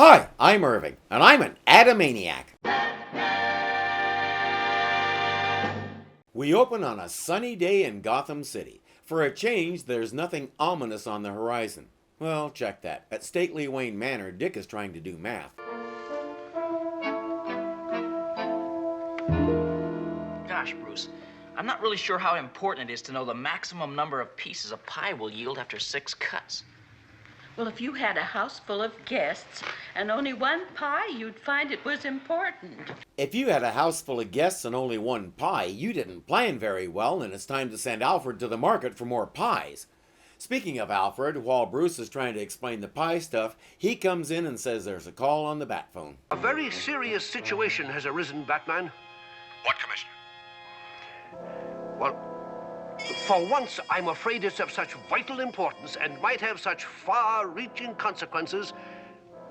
Hi, I'm Irving, and I'm an Adamaniac. We open on a sunny day in Gotham City. For a change, there's nothing ominous on the horizon. Well, check that. At stately Wayne Manor, Dick is trying to do math. Gosh, Bruce, I'm not really sure how important it is to know the maximum number of pieces a pie will yield after 6 cuts. Well, if you had a house full of guests and only one pie, you'd find it was important. If you had a house full of guests and only one pie, you didn't plan very well, and it's time to send Alfred to the market for more pies. Speaking of Alfred, while Bruce is trying to explain the pie stuff, he comes in and says there's a call on the bat phone. A very serious situation has arisen, Batman. What, Commissioner? Well, for once, I'm afraid it's of such vital importance and might have such far-reaching consequences,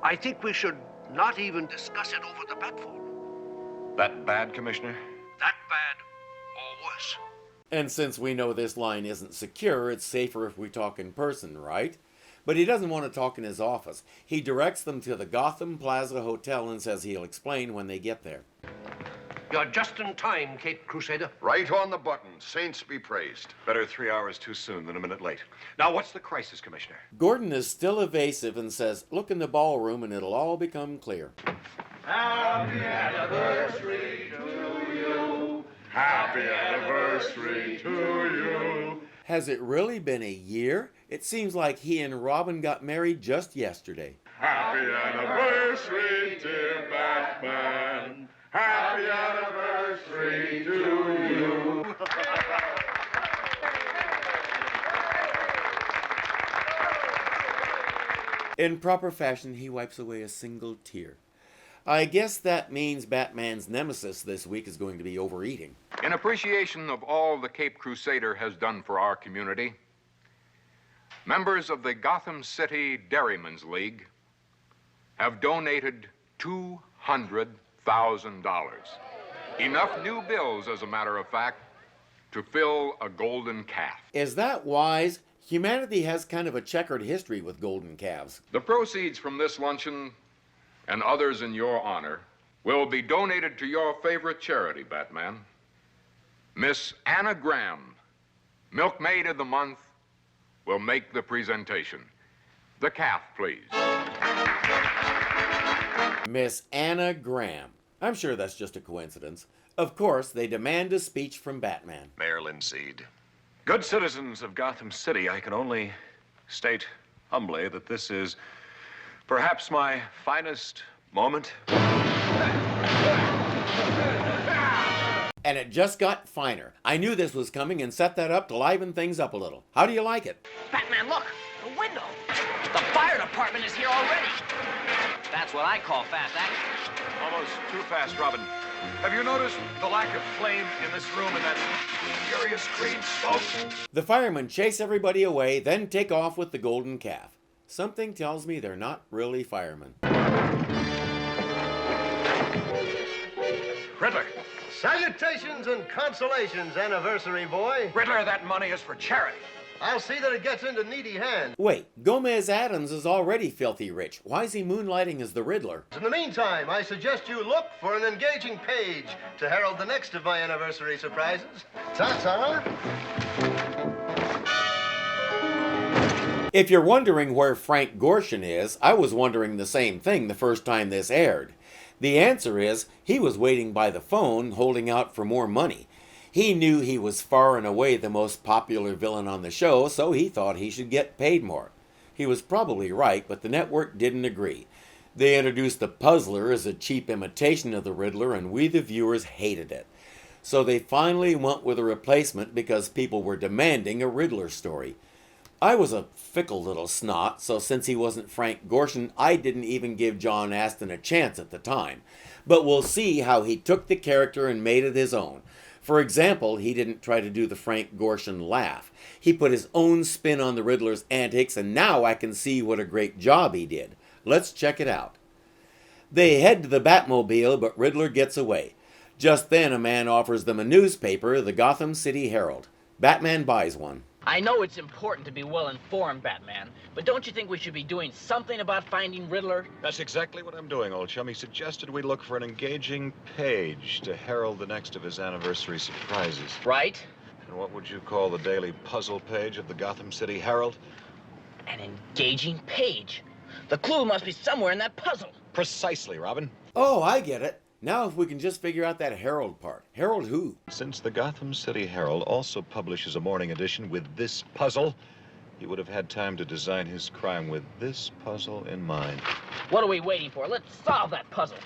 I think we should not even discuss it over the bat phone. That bad, Commissioner? That bad or worse. And since we know this line isn't secure, it's safer if we talk in person, right? But he doesn't want to talk in his office. He directs them to the Gotham Plaza Hotel and says he'll explain when they get there. You're just in time, Cape Crusader. Right on the button. Saints be praised. Better 3 hours too soon than a minute late. Now, what's the crisis, Commissioner? Gordon is still evasive and says, look in the ballroom and it'll all become clear. Happy anniversary to you. Happy anniversary to you. Has it really been a year? It seems like he and Robin got married just yesterday. Happy anniversary, dear Batman. Happy anniversary to you. In proper fashion, he wipes away a single tear. I guess that means Batman's nemesis this week is going to be overeating. In appreciation of all the Cape Crusader has done for our community, members of the Gotham City Dairymen's League have donated $200,000. Enough new bills, as a matter of fact, to fill a golden calf. Is that wise? Humanity has kind of a checkered history with golden calves. The proceeds from this luncheon and others in your honor will be donated to your favorite charity, Batman. Miss Anna Graham, Milkmaid of the Month, will make the presentation. The calf, please. Miss Anna Graham. I'm sure that's just a coincidence. Of course, they demand a speech from Batman. Mayor Linseed. Good citizens of Gotham City, I can only state humbly that this is perhaps my finest moment. And it just got finer. I knew this was coming and set that up to liven things up a little. How do you like it? Batman, look! The window! The fire department is here already! That's what I call fast action. Almost too fast, Robin. Have you noticed the lack of flame in this room and that furious green smoke? The firemen chase everybody away, then take off with the golden calf. Something tells me they're not really firemen. Riddler! Salutations and consolations, anniversary boy. Riddler, that money is for charity. I'll see that it gets into needy hands. Wait, Gomez Adams is already filthy rich. Why is he moonlighting as the Riddler? In the meantime, I suggest you look for an engaging page to herald the next of my anniversary surprises. Ta-ta! If you're wondering where Frank Gorshin is, I was wondering the same thing the first time this aired. The answer is, he was waiting by the phone, holding out for more money. He knew he was far and away the most popular villain on the show, so he thought he should get paid more. He was probably right, but the network didn't agree. They introduced the Puzzler as a cheap imitation of the Riddler, and we the viewers hated it. So they finally went with a replacement because people were demanding a Riddler story. I was a fickle little snot, so since he wasn't Frank Gorshin, I didn't even give John Astin a chance at the time. But we'll see how he took the character and made it his own. For example, he didn't try to do the Frank Gorshin laugh. He put his own spin on the Riddler's antics, and now I can see what a great job he did. Let's check it out. They head to the Batmobile, but Riddler gets away. Just then, a man offers them a newspaper, the Gotham City Herald. Batman buys one. I know it's important to be well informed, Batman, but don't you think we should be doing something about finding Riddler? That's exactly what I'm doing, old chum. He suggested we look for an engaging page to herald the next of his anniversary surprises. Right? And what would you call the daily puzzle page of the Gotham City Herald? An engaging page. The clue must be somewhere in that puzzle. Precisely, Robin. Oh, I get it. Now if we can just figure out that Herald part. Herald who? Since the Gotham City Herald also publishes a morning edition with this puzzle, he would have had time to design his crime with this puzzle in mind. What are we waiting for? Let's solve that puzzle.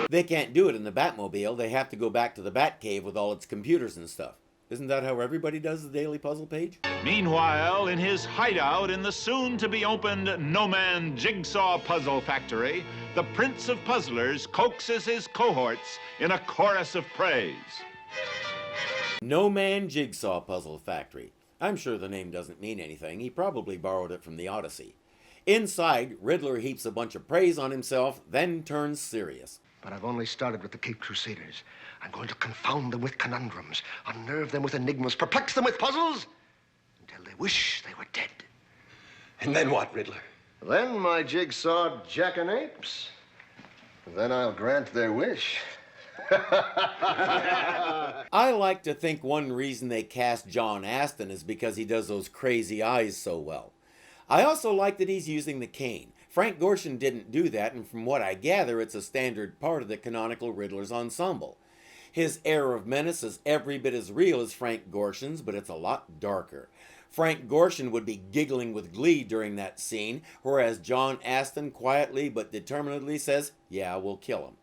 They can't do it in the Batmobile. They have to go back to the Batcave with all its computers and stuff. Isn't that how everybody does the daily puzzle page? Meanwhile, in his hideout in the soon-to-be-opened No-Man Jigsaw Puzzle Factory, the Prince of Puzzlers coaxes his cohorts in a chorus of praise. No Man Jigsaw Puzzle Factory. I'm sure the name doesn't mean anything. He probably borrowed it from the Odyssey. Inside, Riddler heaps a bunch of praise on himself, then turns serious. But I've only started with the Cape Crusaders. I'm going to confound them with conundrums, unnerve them with enigmas, perplex them with puzzles, until they wish they were dead. And then what, Riddler? Then my jigsaw jackanapes. Then I'll grant their wish. I like to think one reason they cast John Astin is because he does those crazy eyes so well. I also like that he's using the cane. Frank Gorshin didn't do that, and from what I gather, it's a standard part of the canonical Riddler's ensemble. His air of menace is every bit as real as Frank Gorshin's, but it's a lot darker. Frank Gorshin would be giggling with glee during that scene, whereas John Astin quietly but determinedly says, "Yeah, we'll kill him."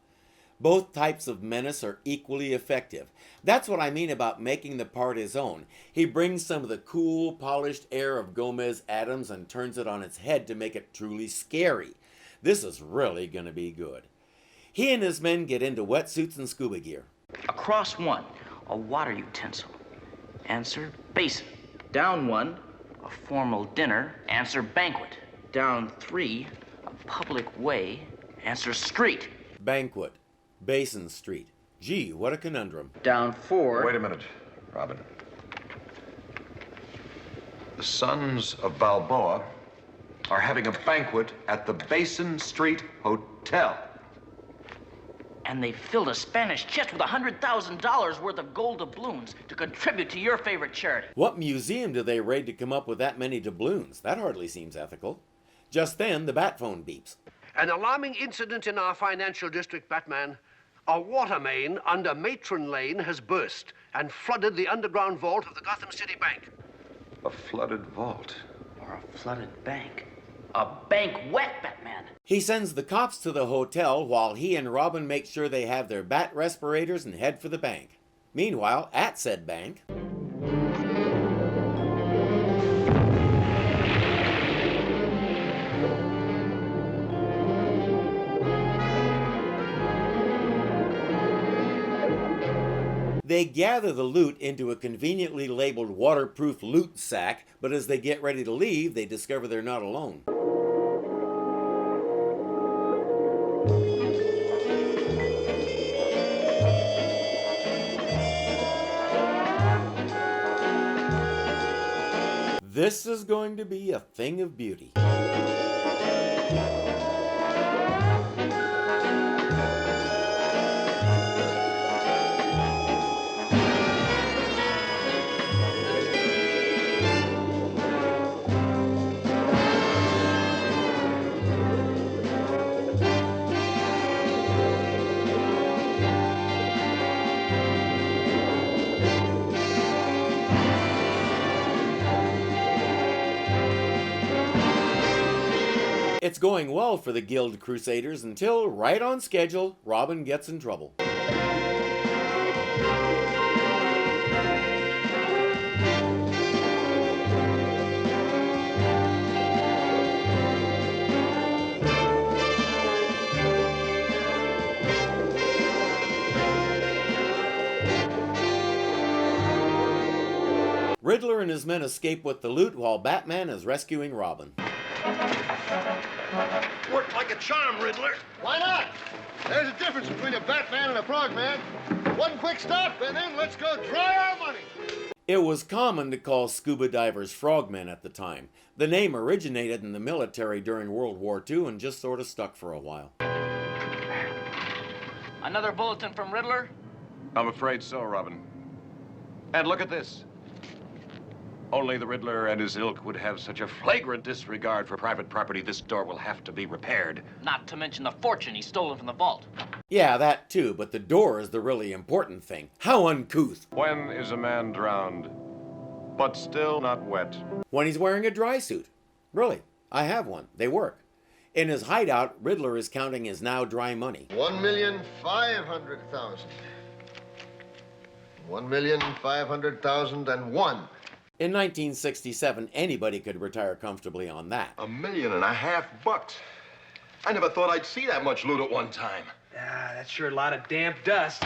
Both types of menace are equally effective. That's what I mean about making the part his own. He brings some of the cool, polished air of Gomez Addams and turns it on its head to make it truly scary. This is really going to be good. He and his men get into wetsuits and scuba gear. Across one, a water utensil. Answer, basin. Down one, a formal dinner. Answer, banquet. Down three, a public way. Answer, street. Banquet. Basin Street. Gee, what a conundrum. Down four. Wait a minute, Robin. The sons of Balboa are having a banquet at the Basin Street Hotel. And they filled a Spanish chest with $100,000 worth of gold doubloons to contribute to your favorite charity. What museum do they raid to come up with that many doubloons? That hardly seems ethical. Just then, the bat phone beeps. An alarming incident in our financial district, Batman. A water main under Matron Lane has burst and flooded the underground vault of the Gotham City Bank. A flooded vault. Or a flooded bank. A bank wet, Batman. He sends the cops to the hotel while he and Robin make sure they have their bat respirators and head for the bank. Meanwhile, at said bank... they gather the loot into a conveniently labeled waterproof loot sack, but as they get ready to leave, they discover they're not alone. This is going to be a thing of beauty. It's going well for the Guild Crusaders until, right on schedule, Robin gets in trouble. Riddler and his men escape with the loot while Batman is rescuing Robin. Worked like a charm, Riddler. Why not? There's a difference between a Batman and a Frogman. One quick stop, and then let's go dry our money. It was common to call scuba divers frogmen at the time. The name originated in the military during World War II and just sort of stuck for a while. Another bulletin from Riddler? I'm afraid so, Robin. And look at this. Only the Riddler and his ilk would have such a flagrant disregard for private property, this door will have to be repaired. Not to mention the fortune he's stolen from the vault. Yeah, that too, but the door is the really important thing. How uncouth. When is a man drowned, but still not wet? When he's wearing a dry suit. Really, I have one. They work. In his hideout, Riddler is counting his now dry money. 1,500,000. 1,500,001. In 1967, anybody could retire comfortably on that. $1.5 million. I never thought I'd see that much loot at one time. Ah, that's sure a lot of damp dust.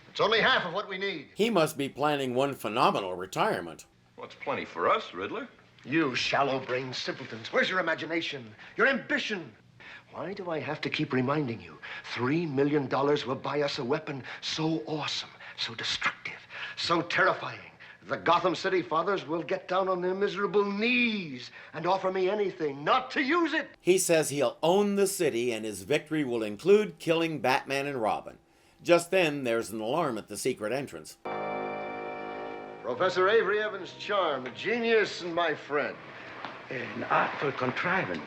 It's only half of what we need. He must be planning one phenomenal retirement. What's plenty for us, Riddler? You shallow-brained simpletons. Where's your imagination? Your ambition? Why do I have to keep reminding you? $3 million will buy us a weapon so awesome, so destructive, so terrifying. The Gotham City fathers will get down on their miserable knees and offer me anything not to use it. He says he'll own the city and his victory will include killing Batman and Robin. Just then, there's an alarm at the secret entrance. Professor Avery Evans Charm, a genius and my friend. An artful contrivance.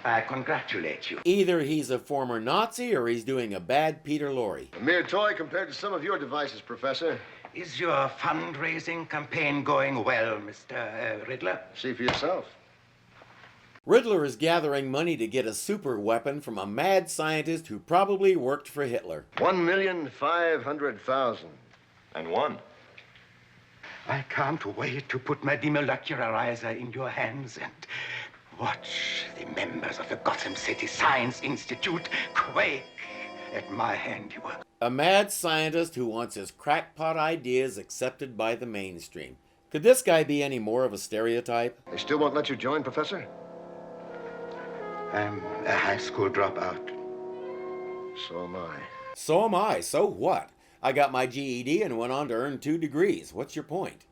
I congratulate you. Either he's a former Nazi or he's doing a bad Peter Lorre. A mere toy compared to some of your devices, Professor. Is your fundraising campaign going well, Mr. Riddler? See for yourself. Riddler is gathering money to get a super weapon from a mad scientist who probably worked for Hitler. 1,500,001. I can't wait to put my demolacrarizer in your hands and watch the members of the Gotham City Science Institute quake at my handiwork. A mad scientist who wants his crackpot ideas accepted by the mainstream. Could this guy be any more of a stereotype? They still won't let you join, Professor? I'm a high school dropout. So am I. So am I. So what? I got my GED and went on to earn 2 degrees. What's your point?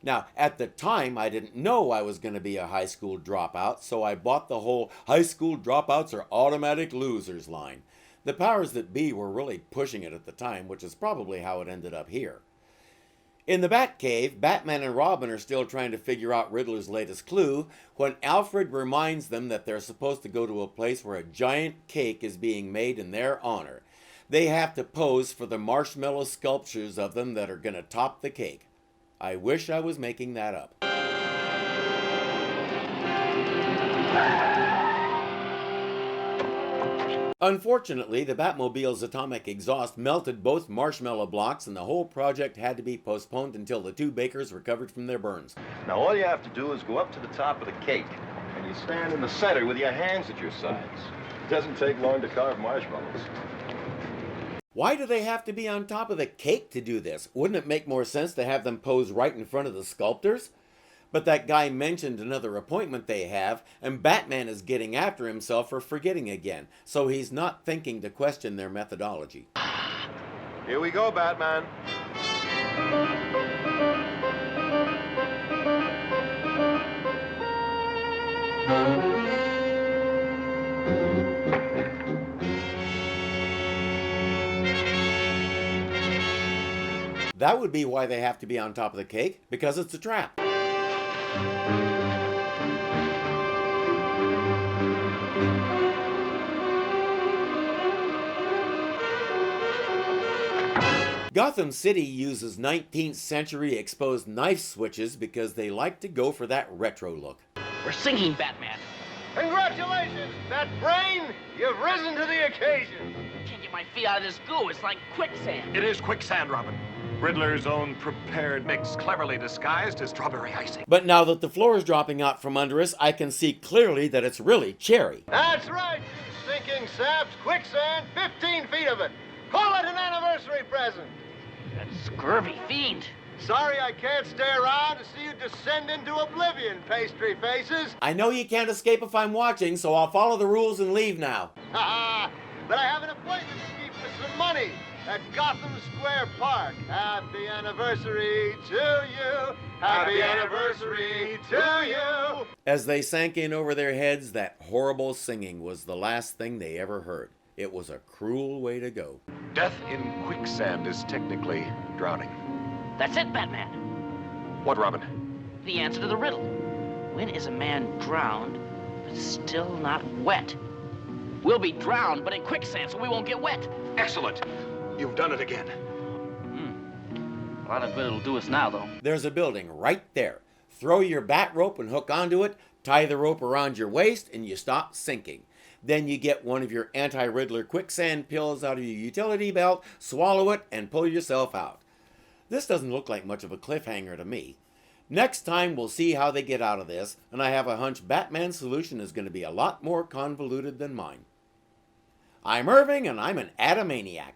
Now, at the time, I didn't know I was going to be a high school dropout, so I bought the whole high school dropouts are automatic losers line. The powers that be were really pushing it at the time, which is probably how it ended up here. In the Batcave, Batman and Robin are still trying to figure out Riddler's latest clue when Alfred reminds them that they're supposed to go to a place where a giant cake is being made in their honor. They have to pose for the marshmallow sculptures of them that are going to top the cake. I wish I was making that up. Unfortunately, the Batmobile's atomic exhaust melted both marshmallow blocks and the whole project had to be postponed until the 2 bakers recovered from their burns. Now all you have to do is go up to the top of the cake and you stand in the center with your hands at your sides. It doesn't take long to carve marshmallows. Why do they have to be on top of the cake to do this? Wouldn't it make more sense to have them pose right in front of the sculptors? But that guy mentioned another appointment they have, and Batman is getting after himself for forgetting again, so he's not thinking to question their methodology. Here we go, Batman. That would be why they have to be on top of the cake, because it's a trap. Gotham City uses 19th century exposed knife switches because they like to go for that retro look. We're singing, Batman. Congratulations, Bat Brain! You've risen to the occasion. Can't get my feet out of this goo. It's like quicksand. It is quicksand, Robin. Riddler's own prepared mix, cleverly disguised as strawberry icing. But now that the floor is dropping out from under us, I can see clearly that it's really cherry. That's right, you sinking saps. Quicksand, 15 feet of it. Call it an anniversary present. That scurvy fiend. Sorry I can't stay around to see you descend into oblivion, pastry faces. I know you can't escape if I'm watching, so I'll follow the rules and leave now. But I have an appointment to keep with some money. at Gotham Square Park. Happy anniversary to you. Happy anniversary to you. As they sank in over their heads, that horrible singing was the last thing they ever heard. It was a cruel way to go. Death in quicksand is technically drowning. That's it, Batman. What, Robin? The answer to the riddle. When is a man drowned but still not wet? We'll be drowned, but in quicksand, so we won't get wet. Excellent. You've done it again. A lot of good it'll do us now, though. There's a building right there. Throw your bat rope and hook onto it, tie the rope around your waist, and you stop sinking. Then you get one of your anti-Riddler quicksand pills out of your utility belt, swallow it, and pull yourself out. This doesn't look like much of a cliffhanger to me. Next time we'll see how they get out of this, and I have a hunch Batman's solution is going to be a lot more convoluted than mine. I'm Irving, and I'm an Adamaniac.